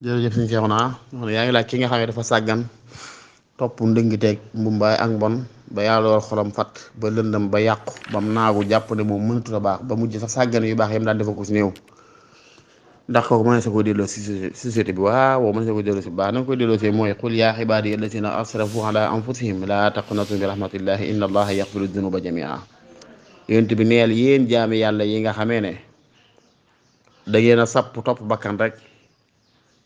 jërëjëf sëñ Seexuna yaa ngi laaj ki nga xam ne dafa sàggan topp ndëngiteeg mbumbaay ak mbon ba yàlla war xolam fat ba lëndëm ba yàqu bam naagu jàpp ne moom mënatu a baax ba mujj sax sàggan yu baax yam daan defa ko si néew ndax kooku mën na sa ko delloo si société bi waaw mën na sa ko delloo si baax na nga koy delloo si mooy qul yaa ibaadiya allaziina asrafu ala anfusihim laa taqnatu min rahmatillahi inna allaha yaxfiru dunuba jamia yonent bi neel yéen jaami yàlla yi nga xamee ne da ngeen a sapp topp bakkan rek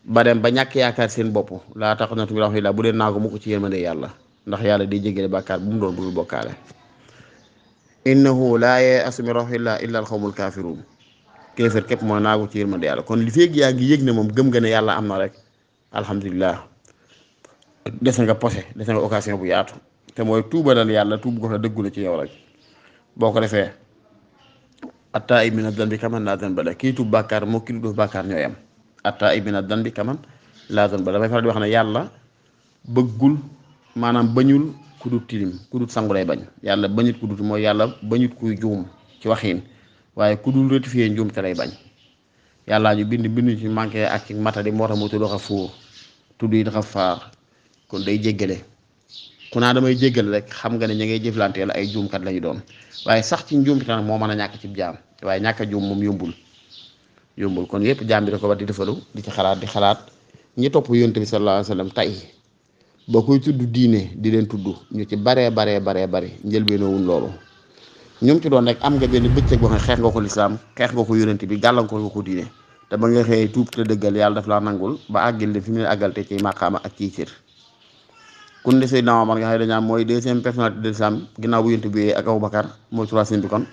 ba dem ba ñàkk yaakaar seen bopp laa taqnatu min rahmatillah bu leen naagu mu ko ci yërmande yàlla ndax yàlla di jéggale bàkkaar bu mu doon budul bokkaale innahu laa ya'asu min rahmatillah illa al xawmul kaafiruun kéefër képp mooy naagu ci yërmande yàlla kon li feeg yaa ngi yëg ne moom gëm nga ne yàlla am na rek alhamdulilah dese nga posé dese nga occasion bu yaatu te mooy tuubalal yàlla tuub ko la dëggu la ci yow rek boo ko defee at-taa'ib mina zanbi kaman laa zanba lahu kii tuub bàkkaar moo kii du bàkkaar ñooy am at-taa'ib mina zanbi kaman laa zanba lahu damay faral di wax ne yàlla bëggul maanaam bañul ku dut tilim ku dut sangu lay bañ yàlla bañut ku dut mooy yàlla bañut kuy juum ci waxiin waaye ku dul rectifier njuum te lay bañ yàllaa ñu bind ci manqué ak ci matadi moo tax mu tudd Xafuur tudd yi Xafaar kon day jéggale ku naa damay jéggale rek xam nga ne ñi ngay jëflanteel ay juumkat lañu doon waaye sax ci njuum nag moo mën a ñàkk ci jaam waaye ñàkk a juum moom yombul kon yépp jaam bi da ko war di defalu di ci xalaat ñi topp yonent bi sallallahu alayhi wa sallam tey boo koy tudd diine di leen tudd ñu ci baree njëlbeenoowuñ loolu ñoom ci doon rek am nga benn bëccëg boo xam ne xeex nga ko lislaam xeex nga ko yonent bi gàllankoor nga ko diine te ba nga xëyee tuub te dëggal yàlla daf laa nangul ba àggil fi mu ne àggal te ci maqaama ak ciy cër kun de Seydina Omar nga xam ne dañaa mooy deuxième personnalité de l'islam ginnaaw bu yonent bi ak Abubakar mooy troisième bi kon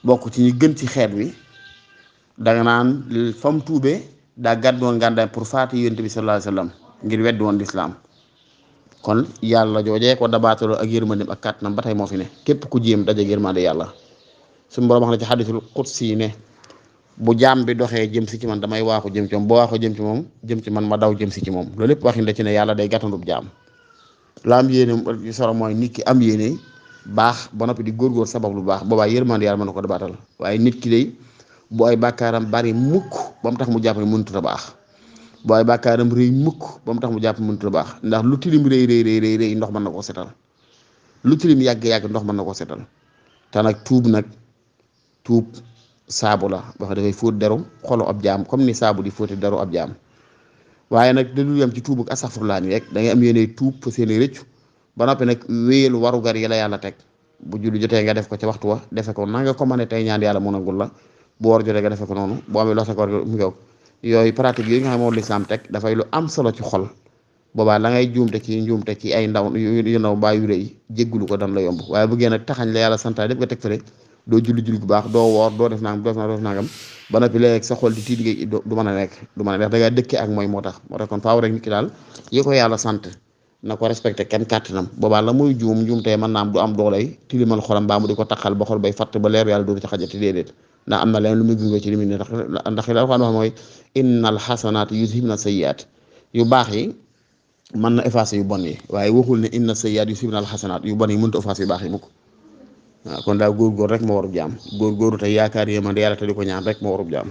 bokk ci ñi gën ci xeet wi danga naan fam tuubee daa gàddoon ngàndaay pour faati yonent bi sallallahu alayhi wa sallam ngir weddi woon lislaam kon yàlla joojee ko dabaataloo ak yërmandeem ak kàttanam ba tey moo fi ne képp ku jéem daje yërmande yàlla suñu borom wax na ci xadisul qudsi ne bu jaam bi doxee jëm si ci man damay waaxu jëm ci moom boo waaxu jëm ci moom jëm ci man ma daw jëm si ci moom loolu lépp waxin da ci ne yàlla day gàttandub jaam la am yéene solo mooy nit ki am yéene baax ba noppi di góorgóor sabab lu baax boobaa yërmande yàlla mën na ko dabaatal waaye nit ki day bu ay bàkkaaram bari mukk ba mu tax mu jàpp ne mënut a baax bu ay bàkkaaram rëy mukk ba mu tax mu jàpp mënut a baax ndax lu tilim rëy ndox mën na koo setal lu tilim yàgg ndox mën na koo setal te nag tuub saabu la boo xam dafay fóot deru xolu ab jaam comme ni saabu di fóoti deru ab jaam waaye nag da dul yam ci tuub ak astaxfirullah ni rek da ngay am yéene tuub fa seeni rëccu ba noppi nag wéyal warugar yi la yàlla teg bu julli jotee nga def ko ca waxtu wa defe ko na nga ko mën a tey ñaan yàlla mu nangul la bu war jotee nga defe ko noonu boo amee loo sa ko war mu ngew yooyu pratique yooyu nga xam ne moom lislaam teg dafay lu am solo ci xol boobaa la ngay njuumte ci ay ndaw yu ndaw mbaa yu rëy jéggulu ko dan la yomb waaye bu génn taxañ la yàlla santaay def nga teg fële doo julli bu baax doo woor doo def nangam ba noppi léegi sa xol di tiit ngay du mën a nekk da ngay dëkke ak mooy moo tax kon faaw rek nit ki daal yi ko yàlla sant na ko respecté kenn kàttanam boobaa la muy juumtee mën naa am du am doolay tilimal xolam mbaa mu di ko taxal ba xol bay fatt ba leer yàlla doodu ci xajati déedéet ndax am na leen lu muy gunge ci li muy ne ndax la wax mooy innal xasanaat yuzhibna sayyi'aat yu baax yi mën na effacer yu bon yi waaye waxul ne inna sayyi'aat yuzhibna al xasanaat yu bon yi mënut a effacer yu baax yi mukk waaw kon daal góorgóor rek moo warub jaam góorgóoru te yaakaar yéema yàlla te di ko ñaan rek moo warub jaam